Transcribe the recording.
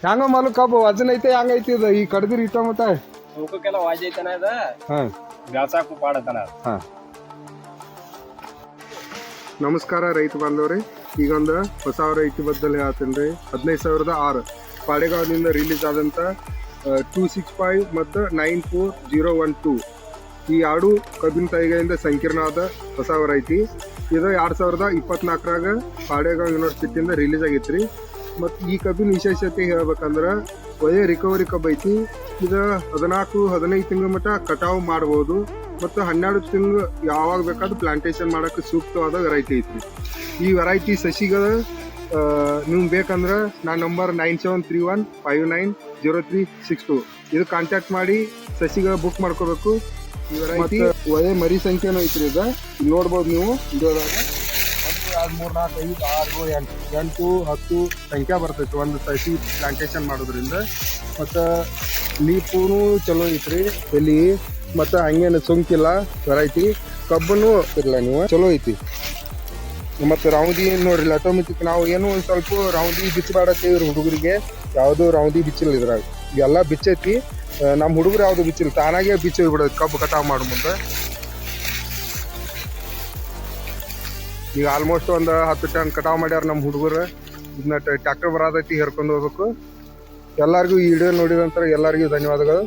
ಹೆಂಗ ಮಾಲು ಕಬ್ಬು ವಜನ್ ಐತೆ ಹೆಂಗೈತಿ ಇದು ಈ ಕಡ್ದಿರಿ ಇಟ್ಟ ಮತ್ತ ತೂಕಕ್ಕೆಲ್ಲ ವಾಜ್ ಐತನ ಇದ ಹಾ ಬೆಳ್ಸಾಕು ಪಾಡತನ ಹಾ ನಮಸ್ಕಾರ ರೈತ ಬಾಂಧವ್ರಿ ಈಗೊಂದು ಹೊಸ ರೈತ ಬದ್ದಲ್ಲಿ ಹೇಳ್ತೀನಿ 15,006 ಪಾಡೆಗಾವದಿಂದ ರಿಲೀಸ್ ಆದಂಥ 265 ಮತ್ತು 94012 ಈ ಎರಡು ಕಬ್ಬಿನ ತೈಗಳಿಂದ ಸಂಕೀರ್ಣವಾದ ಹೊಸ ಐತಿ. ಇದು 2024ರಾಗ ಪಾಡೆಗಾವ್ ಯೂನಿವರ್ಸಿಟಿಯಿಂದ ರಿಲೀಸ್ ಆಗೈತಿ ರೀ. ಮತ್ತು ಈ ಕಬ್ಬಿನ ವಿಶೇಷತೆ ಹೇಳ್ಬೇಕಂದ್ರೆ ಒಳ್ಳೆ ರಿಕವರಿ ಕಬ್ಬು ಐತಿ. ಇದು 14-15 ತಿಂಗಳ ಮಟ್ಟ ಕಟಾವು ಮಾಡ್ಬೋದು ಮತ್ತು 12 ತಿಂಗಳು ಯಾವಾಗ ಬೇಕಾದ್ರೂ ಪ್ಲಾಂಟೇಶನ್ ಮಾಡೋಕ್ಕೆ ಸೂಕ್ತವಾದ ವೆರೈಟಿ ಐತಿ. ಈ ವೆರೈಟಿ ಸಸಿಗಳು ನಿಮ್ಗೆ ಬೇಕಂದ್ರೆ ನನ್ನ ನಂಬರ್ 9731590362 ಇದು ಕಾಂಟ್ಯಾಕ್ಟ್ ಮಾಡಿ ಸಸಿಗಳ ಬುಕ್ ಮಾಡ್ಕೋಬೇಕು. ಈ ವೆರೈಟಿ ಒಳ್ಳೆ ಮರಿ ಸಂಖ್ಯೆನೂ ಐತ್ರಿ. ಈಗ ಇಲ್ಲಿ ನೋಡ್ಬೋದು ನೀವು ವಿಡಿಯೋದಾಗ 1 2 3 4 5 6 7 8 10 ಸಂಖ್ಯೆ ಬರ್ತೈತಿ ಒಂದು ಸಸಿ ಪ್ಲಾಂಟೇಶನ್ ಮಾಡೋದ್ರಿಂದ. ಮತ್ತು ಲೀಪೂನು ಚಲೋ ಐತ್ರಿ ಎಲ್ಲಿ ಮತ್ತು ಹಂಗೇನು ಸೋಂಕಿಲ್ಲ. ವೆರೈಟಿ ಕಬ್ಬನು ಇರಲ್ಲ ನೀವು ಚಲೋ ಐತಿ. ಮತ್ತು ರೌಂದಿ ನೋಡ್ರಿ ಆಟೋಮೆಟಿಕ್ ನಾವು ಏನು ಒಂದು ಸ್ವಲ್ಪ ರೌಂದಿ ಬಿಚ್ಚಬಾಡತ್ತೀವಿ ಹುಡುಗರಿಗೆ. ಯಾವುದೂ ರೌಂದಿ ಬಿಚ್ಚಿಲ್ಲ ಇದ್ರಾಗ, ಎಲ್ಲ ಬಿಚ್ಚೈತಿ. ನಮ್ಮ ಹುಡುಗರು ಯಾವುದು ಬಿಚ್ಚಿಲ್ಲ, ತಾನಾಗೆ ಬಿಚ್ಚಿ ಬಿಡೋದು ಕಬ್ಬು ಕಟಾವು ಮಾಡೋ ಮುಂದೆ. ಈಗ ಆಲ್ಮೋಸ್ಟ್ ಒಂದು 10 ಟನ್ ಕಟಾವು ಮಾಡ್ಯಾರ ನಮ್ಮ ಹುಡುಗರು. ಇದನ್ನ ಟ್ರ್ಯಾಕ್ಟರ್ ಬರೋದೈತಿ ಹೇರ್ಕೊಂಡು ಹೋಗ್ಬೇಕು. ಎಲ್ಲರಿಗೂ ಈ ವಿಡಿಯೋ ನೋಡಿದ ನಂತರ ಎಲ್ಲರಿಗೂ ಧನ್ಯವಾದಗಳು.